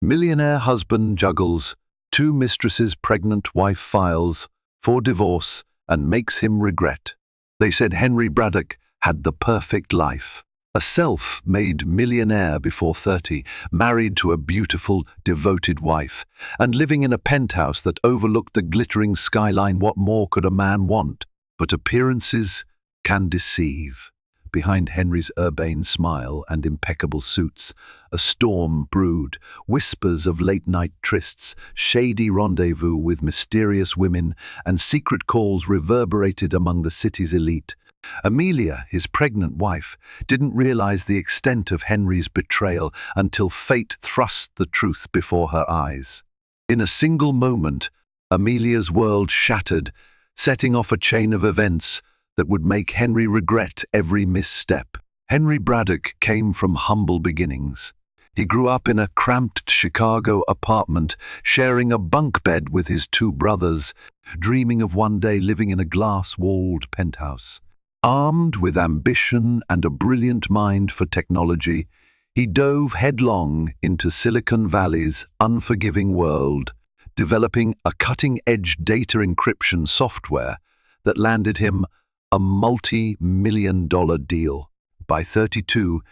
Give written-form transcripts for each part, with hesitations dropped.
Millionaire husband juggles, two mistresses pregnant wife files for divorce and makes him regret. They said Henry Braddock had the perfect life. A self-made millionaire before 30, married to a beautiful, devoted wife, and living in a penthouse that overlooked the glittering skyline. What more could a man want? But appearances can deceive. Behind Henry's urbane smile and impeccable suits, a storm brewed, whispers of late-night trysts, shady rendezvous with mysterious women, and secret calls reverberated among the city's elite. Amelia, his pregnant wife, didn't realize the extent of Henry's betrayal until fate thrust the truth before her eyes. In a single moment, Amelia's world shattered, setting off a chain of events that would make Henry regret every misstep. Henry Braddock came from humble beginnings. He grew up in a cramped Chicago apartment, sharing a bunk bed with his two brothers, dreaming of one day living in a glass-walled penthouse. Armed with ambition and a brilliant mind for technology, he dove headlong into Silicon Valley's unforgiving world, developing a cutting-edge data encryption software that landed him a multi-million-dollar deal. By 32,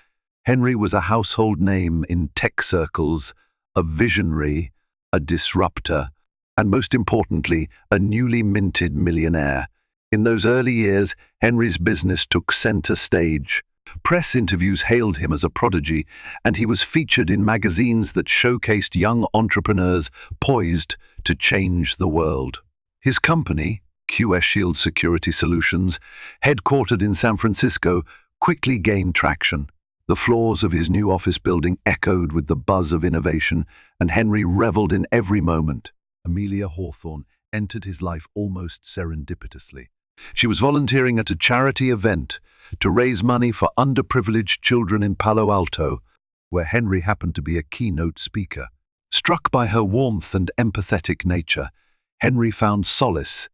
Henry was a household name in tech circles, a visionary, a disruptor, and most importantly, a newly minted millionaire. In those early years, Henry's business took center stage. Press interviews hailed him as a prodigy, and he was featured in magazines that showcased young entrepreneurs poised to change the world. His company, QS Shield Security Solutions, headquartered in San Francisco, quickly gained traction. The floors of his new office building echoed with the buzz of innovation, and Henry reveled in every moment. Amelia Hawthorne entered his life almost serendipitously. She was volunteering at a charity event to raise money for underprivileged children in Palo Alto, where Henry happened to be a keynote speaker. Struck by her warmth and empathetic nature, Henry found solace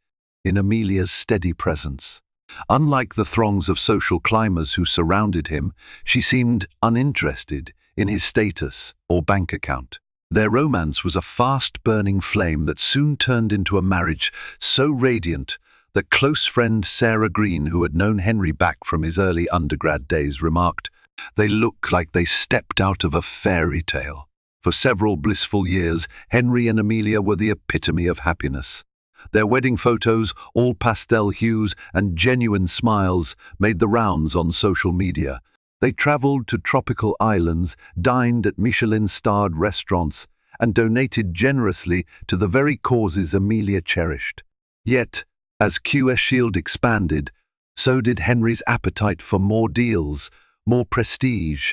in Amelia's steady presence. Unlike the throngs of social climbers who surrounded him, she seemed uninterested in his status or bank account. Their romance was a fast-burning flame that soon turned into a marriage so radiant that close friend Sarah Green, who had known Henry back from his early undergrad days, remarked, "They look like they stepped out of a fairy tale." For several blissful years, Henry and Amelia were the epitome of happiness. Their wedding photos, all pastel hues and genuine smiles, made the rounds on social media. They traveled to tropical islands, dined at Michelin-starred restaurants, and donated generously to the very causes Amelia cherished. Yet, as QS Shield expanded, so did Henry's appetite for more deals, more prestige,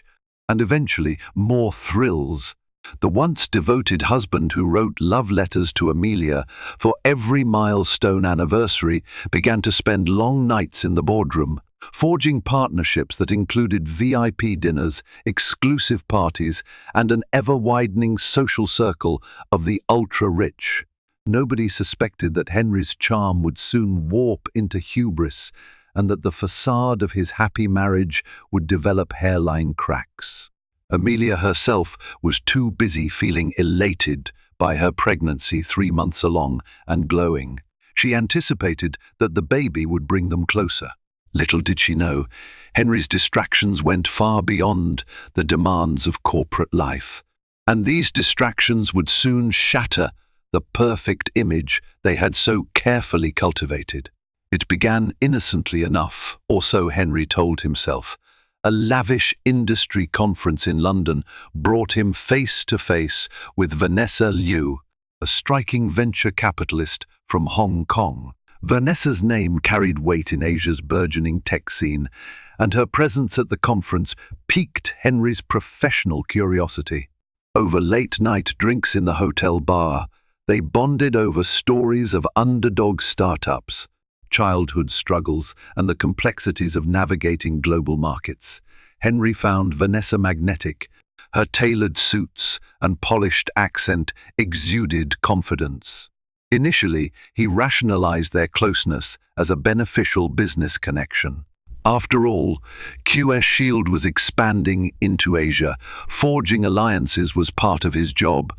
and eventually more thrills. The once devoted husband who wrote love letters to Amelia for every milestone anniversary began to spend long nights in the boardroom, forging partnerships that included VIP dinners, exclusive parties, and an ever-widening social circle of the ultra-rich. Nobody suspected that Henry's charm would soon warp into hubris, and that the facade of his happy marriage would develop hairline cracks. Amelia herself was too busy feeling elated by her pregnancy 3 months along and glowing. She anticipated that the baby would bring them closer. Little did she know, Henry's distractions went far beyond the demands of corporate life. And these distractions would soon shatter the perfect image they had so carefully cultivated. It began innocently enough, or so Henry told himself. A lavish industry conference in London brought him face to face with Vanessa Liu, a striking venture capitalist from Hong Kong. Vanessa's name carried weight in Asia's burgeoning tech scene, and her presence at the conference piqued Henry's professional curiosity. Over late-night drinks in the hotel bar, they bonded over stories of underdog startups, childhood struggles, and the complexities of navigating global markets. Henry found Vanessa magnetic. Her tailored suits and polished accent exuded confidence. Initially, he rationalized their closeness as a beneficial business connection. After all, QS Shield was expanding into Asia. Forging alliances was part of his job.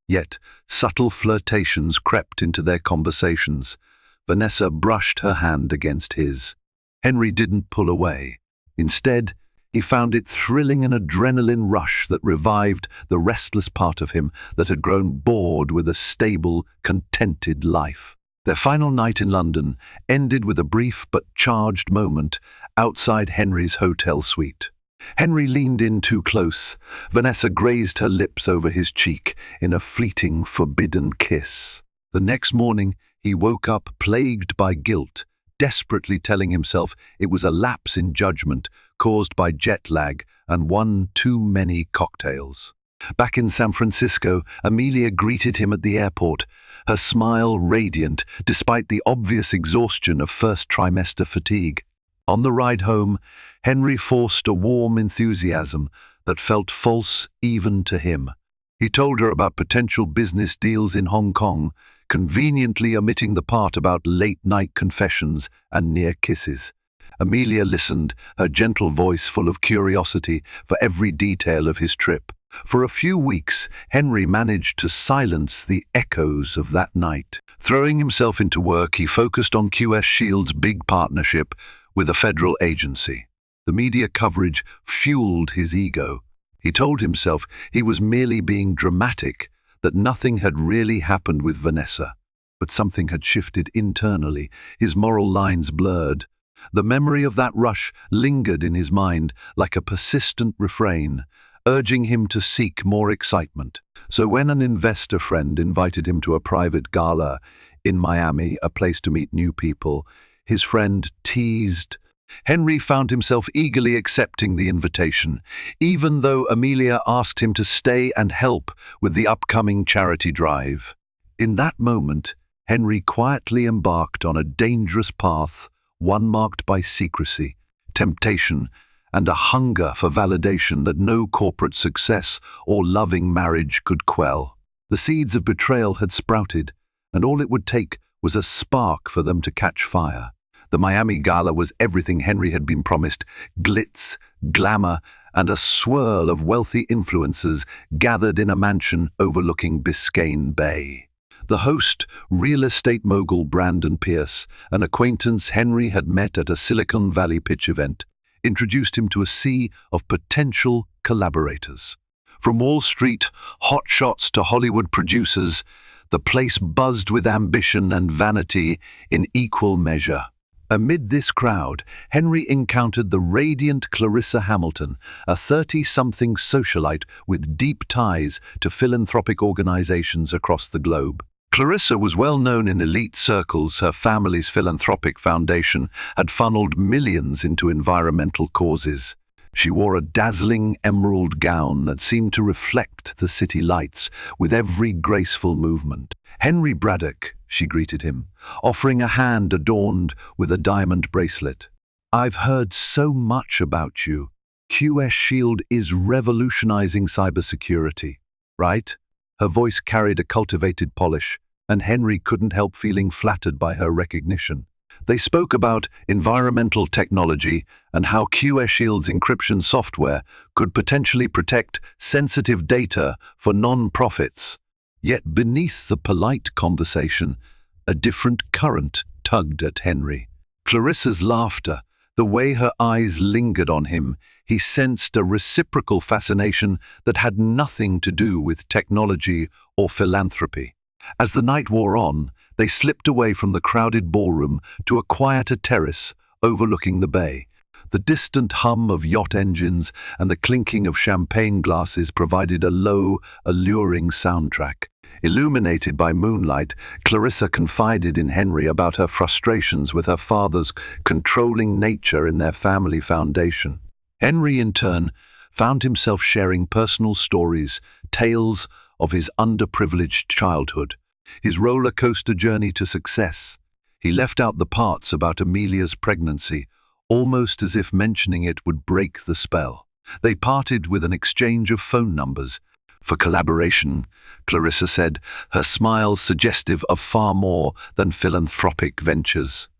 Yet, subtle flirtations crept into their conversations. Vanessa brushed her hand against his. Henry didn't pull away. Instead, he found it thrilling, an adrenaline rush that revived the restless part of him that had grown bored with a stable, contented life. Their final night in London ended with a brief but charged moment outside Henry's hotel suite. Henry leaned in too close. Vanessa grazed her lips over his cheek in a fleeting, forbidden kiss. The next morning, he woke up plagued by guilt, desperately telling himself it was a lapse in judgment caused by jet lag and one too many cocktails. Back in San Francisco, Amelia greeted him at the airport, her smile radiant despite the obvious exhaustion of first trimester fatigue. On the ride home, Henry forced a warm enthusiasm that felt false even to him. He told her about potential business deals in Hong Kong, conveniently omitting the part about late-night confessions and near kisses. Amelia listened, her gentle voice full of curiosity for every detail of his trip. For a few weeks, Henry managed to silence the echoes of that night. Throwing himself into work, he focused on QS Shield's big partnership with a federal agency. The media coverage fueled his ego. He told himself he was merely being dramatic, that nothing had really happened with Vanessa. But something had shifted internally, his moral lines blurred. The memory of that rush lingered in his mind like a persistent refrain, urging him to seek more excitement. So when an investor friend invited him to a private gala in Miami, a place to meet new people, his friend teased. Henry found himself eagerly accepting the invitation, even though Amelia asked him to stay and help with the upcoming charity drive. In that moment, Henry quietly embarked on a dangerous path, one marked by secrecy, temptation, and a hunger for validation that no corporate success or loving marriage could quell. The seeds of betrayal had sprouted, and all it would take was a spark for them to catch fire. The Miami Gala was everything Henry had been promised: glitz, glamour, and a swirl of wealthy influencers gathered in a mansion overlooking Biscayne Bay. The host, real estate mogul Brandon Pierce, an acquaintance Henry had met at a Silicon Valley pitch event, introduced him to a sea of potential collaborators. From Wall Street hotshots to Hollywood producers, the place buzzed with ambition and vanity in equal measure. Amid this crowd, Henry encountered the radiant Clarissa Hamilton, a 30-something socialite with deep ties to philanthropic organizations across the globe. Clarissa was well known in elite circles. Her family's philanthropic foundation had funneled millions into environmental causes. She wore a dazzling emerald gown that seemed to reflect the city lights with every graceful movement. "Henry Braddock," she greeted him, offering a hand adorned with a diamond bracelet. "I've heard so much about you. QS Shield is revolutionizing cybersecurity, right?" Her voice carried a cultivated polish, and Henry couldn't help feeling flattered by her recognition. They spoke about environmental technology and how QS Shield's encryption software could potentially protect sensitive data for non-profits. Yet beneath the polite conversation, a different current tugged at Henry. Clarissa's laughter, the way her eyes lingered on him, he sensed a reciprocal fascination that had nothing to do with technology or philanthropy. As the night wore on, they slipped away from the crowded ballroom to a quieter terrace overlooking the bay. The distant hum of yacht engines and the clinking of champagne glasses provided a low, alluring soundtrack. Illuminated by moonlight, Clarissa confided in Henry about her frustrations with her father's controlling nature in their family foundation. Henry, in turn, found himself sharing personal stories, tales of his underprivileged childhood, his roller coaster journey to success. He left out the parts about Amelia's pregnancy, almost as if mentioning it would break the spell. They parted with an exchange of phone numbers. "For collaboration," Clarissa said, her smile suggestive of far more than philanthropic ventures.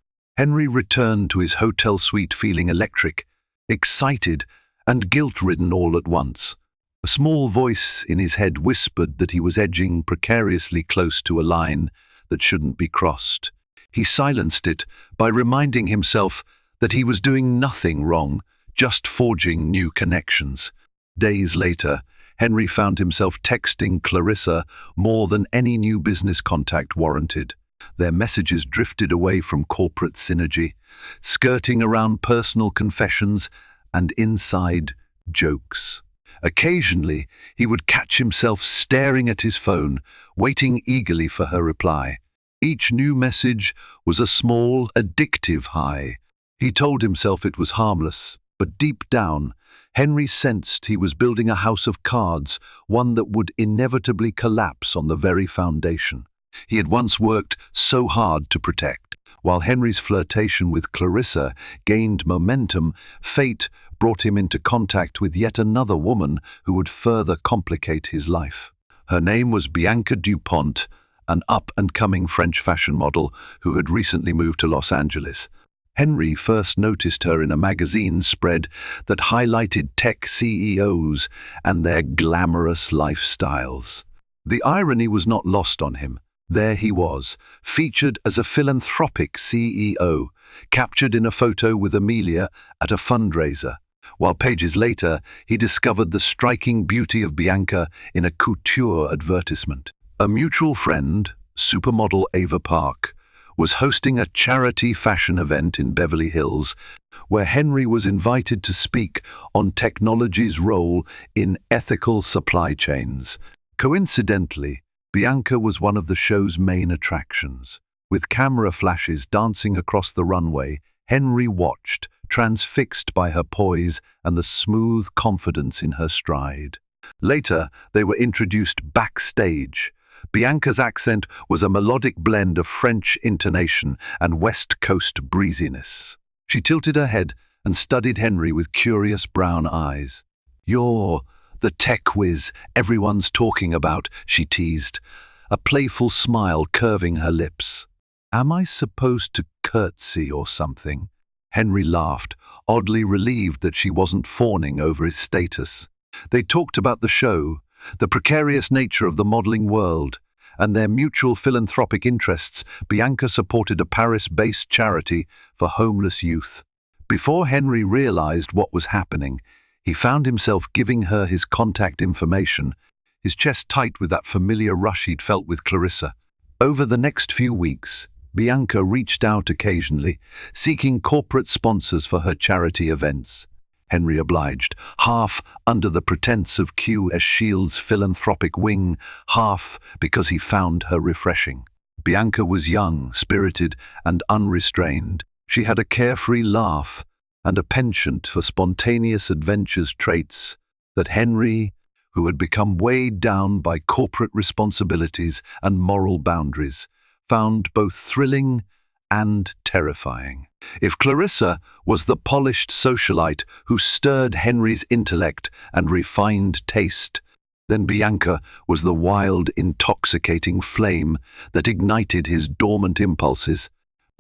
Henry returned to his hotel suite feeling electric, excited, and guilt-ridden all at once. A small voice in his head whispered that he was edging precariously close to a line that shouldn't be crossed. He silenced it by reminding himself that he was doing nothing wrong, just forging new connections. Days later, Henry found himself texting Clarissa more than any new business contact warranted. Their messages drifted away from corporate synergy, skirting around personal confessions and inside jokes. Occasionally, he would catch himself staring at his phone, waiting eagerly for her reply. Each new message was a small, addictive high. He told himself it was harmless, but deep down, Henry sensed he was building a house of cards, one that would inevitably collapse on the very foundation he had once worked so hard to protect. While Henry's flirtation with Clarissa gained momentum, fate brought him into contact with yet another woman who would further complicate his life. Her name was Bianca Dupont, an up-and-coming French fashion model who had recently moved to Los Angeles. Henry first noticed her in a magazine spread that highlighted tech CEOs and their glamorous lifestyles. The irony was not lost on him. There he was, featured as a philanthropic CEO, captured in a photo with Amelia at a fundraiser, while pages later he discovered the striking beauty of Bianca in a couture advertisement. A mutual friend, supermodel Ava Park, was hosting a charity fashion event in Beverly Hills, where Henry was invited to speak on technology's role in ethical supply chains. Coincidentally, Bianca was one of the show's main attractions. With camera flashes dancing across the runway, Henry watched, transfixed by her poise and the smooth confidence in her stride. Later, they were introduced backstage. Bianca's accent was a melodic blend of French intonation and West Coast breeziness. She tilted her head and studied Henry with curious brown eyes. "You're the tech whiz everyone's talking about," she teased, a playful smile curving her lips. "Am I supposed to curtsy or something?" Henry laughed, oddly relieved that she wasn't fawning over his status. They talked about the show, the precarious nature of the modeling world, and their mutual philanthropic interests. Bianca supported a Paris-based charity for homeless youth. Before Henry realized what was happening, he found himself giving her his contact information, his chest tight with that familiar rush he'd felt with Clarissa. Over the next few weeks, Bianca reached out occasionally, seeking corporate sponsors for her charity events. Henry obliged, half under the pretense of QS Shield's philanthropic wing, half because he found her refreshing. Bianca was young, spirited, and unrestrained. She had a carefree laugh and a penchant for spontaneous adventures, traits that Henry, who had become weighed down by corporate responsibilities and moral boundaries, found both thrilling and terrifying. If Clarissa was the polished socialite who stirred Henry's intellect and refined taste, then Bianca was the wild, intoxicating flame that ignited his dormant impulses.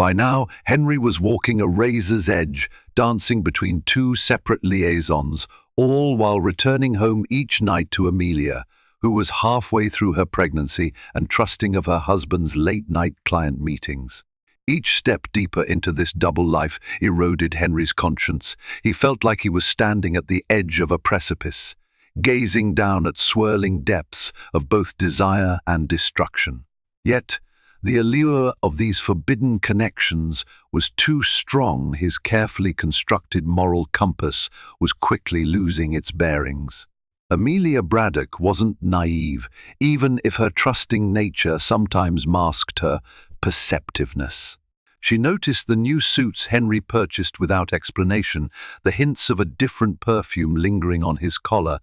By now, Henry was walking a razor's edge, dancing between two separate liaisons, all while returning home each night to Amelia, who was halfway through her pregnancy and trusting of her husband's late-night client meetings. Each step deeper into this double life eroded Henry's conscience. He felt like he was standing at the edge of a precipice, gazing down at swirling depths of both desire and destruction. Yet, the allure of these forbidden connections was too strong. His carefully constructed moral compass was quickly losing its bearings. Amelia Braddock wasn't naive, even if her trusting nature sometimes masked her perceptiveness. She noticed the new suits Henry purchased without explanation, the hints of a different perfume lingering on his collar,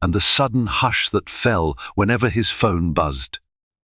and the sudden hush that fell whenever his phone buzzed.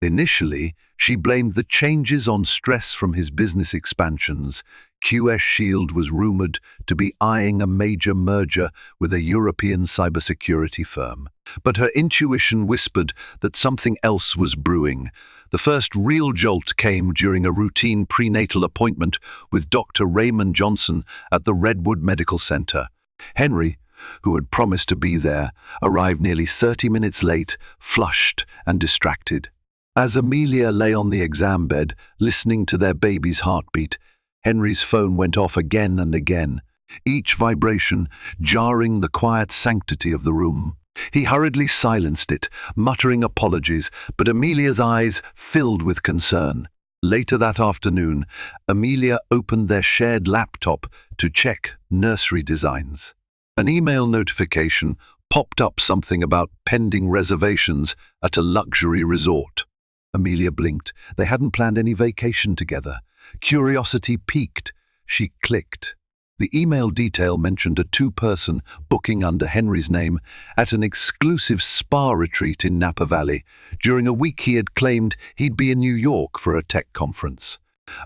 Initially, she blamed the changes on stress from his business expansions. QS Shield was rumored to be eyeing a major merger with a European cybersecurity firm. But her intuition whispered that something else was brewing. The first real jolt came during a routine prenatal appointment with Dr. Raymond Johnson at the Redwood Medical Center. Henry, who had promised to be there, arrived nearly 30 minutes late, flushed and distracted. As Amelia lay on the exam bed, listening to their baby's heartbeat, Henry's phone went off again and again, each vibration jarring the quiet sanctity of the room. He hurriedly silenced it, muttering apologies, but Amelia's eyes filled with concern. Later that afternoon, Amelia opened their shared laptop to check nursery designs. An email notification popped up, something about pending reservations at a luxury resort. Amelia blinked. They hadn't planned any vacation together. Curiosity piqued. She clicked. The email detail mentioned a two-person booking under Henry's name at an exclusive spa retreat in Napa Valley. During a week he had claimed he'd be in New York for a tech conference.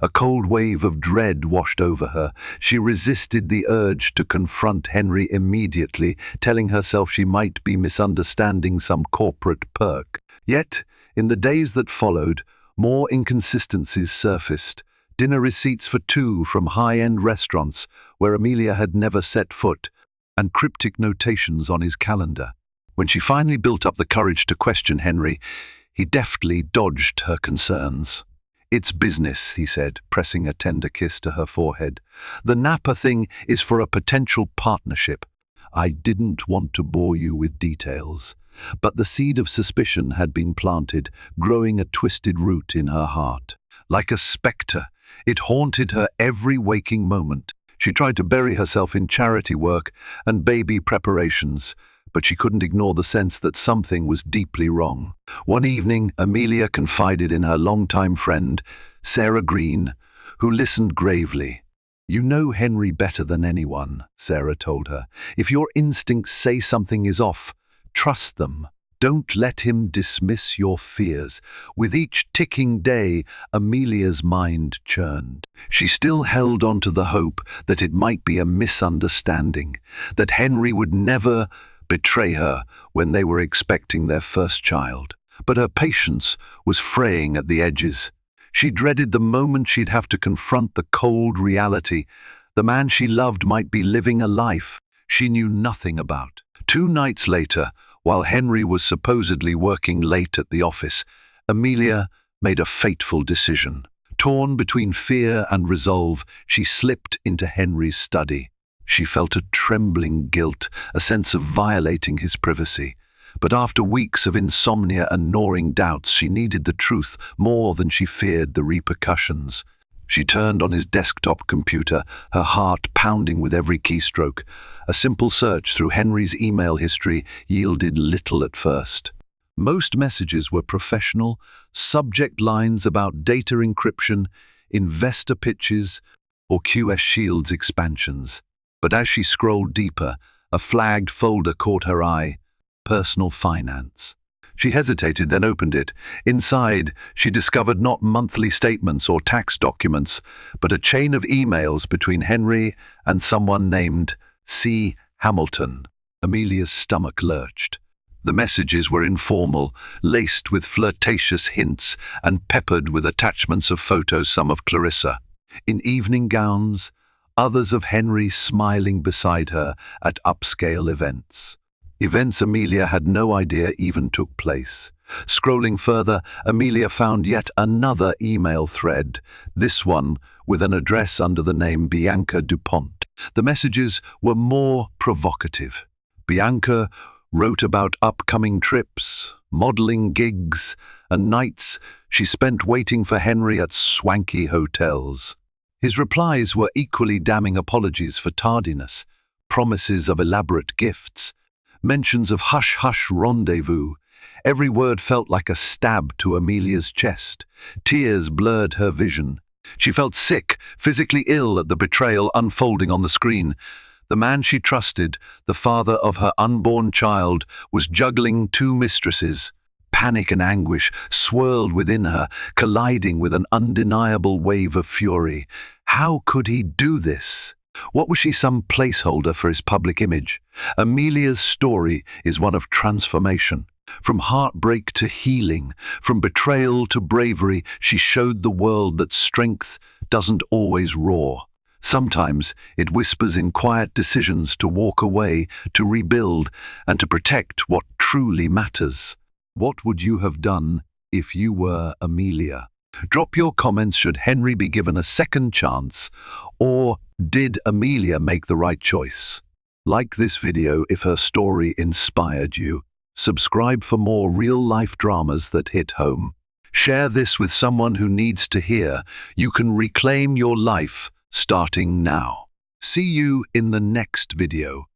A cold wave of dread washed over her. She resisted the urge to confront Henry immediately, telling herself she might be misunderstanding some corporate perk. Yet, in the days that followed, more inconsistencies surfaced. Dinner receipts for two from high-end restaurants where Amelia had never set foot, and cryptic notations on his calendar. When she finally built up the courage to question Henry, he deftly dodged her concerns. "It's business," he said, pressing a tender kiss to her forehead. "The Napa thing is for a potential partnership. I didn't want to bore you with details." But the seed of suspicion had been planted, growing a twisted root in her heart. Like a spectre, it haunted her every waking moment. She tried to bury herself in charity work and baby preparations, but she couldn't ignore the sense that something was deeply wrong. One evening, Amelia confided in her longtime friend, Sarah Green, who listened gravely. "You know Henry better than anyone," Sarah told her. "If your instincts say something is off, trust them. Don't let him dismiss your fears." With each ticking day, Amelia's mind churned. She still held on to the hope that it might be a misunderstanding, that Henry would never betray her when they were expecting their first child. But her patience was fraying at the edges. She dreaded the moment she'd have to confront the cold reality. The man she loved might be living a life she knew nothing about. 2 nights later, while Henry was supposedly working late at the office, Amelia made a fateful decision. Torn between fear and resolve, she slipped into Henry's study. She felt a trembling guilt, a sense of violating his privacy. But after weeks of insomnia and gnawing doubts, she needed the truth more than she feared the repercussions. She turned on his desktop computer, her heart pounding with every keystroke. A simple search through Henry's email history yielded little at first. Most messages were professional, subject lines about data encryption, investor pitches, or QS Shields expansions. But as she scrolled deeper, a flagged folder caught her eye: personal finance. She hesitated, then opened it. Inside, she discovered not monthly statements or tax documents, but a chain of emails between Henry and someone named C. Hamilton. Amelia's stomach lurched. The messages were informal, laced with flirtatious hints and peppered with attachments of photos, some of Clarissa in evening gowns, others of Henry smiling beside her at upscale events. Events Amelia had no idea even took place. Scrolling further, Amelia found yet another email thread, this one with an address under the name Bianca DuPont. The messages were more provocative. Bianca wrote about upcoming trips, modeling gigs, and nights she spent waiting for Henry at swanky hotels. His replies were equally damning: apologies for tardiness, promises of elaborate gifts, mentions of hush-hush rendezvous. Every word felt like a stab to Amelia's chest. Tears blurred her vision. She felt sick, physically ill at the betrayal unfolding on the screen. The man she trusted, the father of her unborn child, was juggling 2 mistresses. Panic and anguish swirled within her, colliding with an undeniable wave of fury. How could he do this? What was she, some placeholder for his public image? Amelia's story is one of transformation. From heartbreak to healing, from betrayal to bravery, she showed the world that strength doesn't always roar. Sometimes it whispers in quiet decisions to walk away, to rebuild, and to protect what truly matters. What would you have done if you were Amelia? Drop your comments. Should Henry be given a second chance, or did Amelia make the right choice? Like this video if her story inspired you. Subscribe for more real-life dramas that hit home. Share this with someone who needs to hear you can reclaim your life starting now. See you in the next video.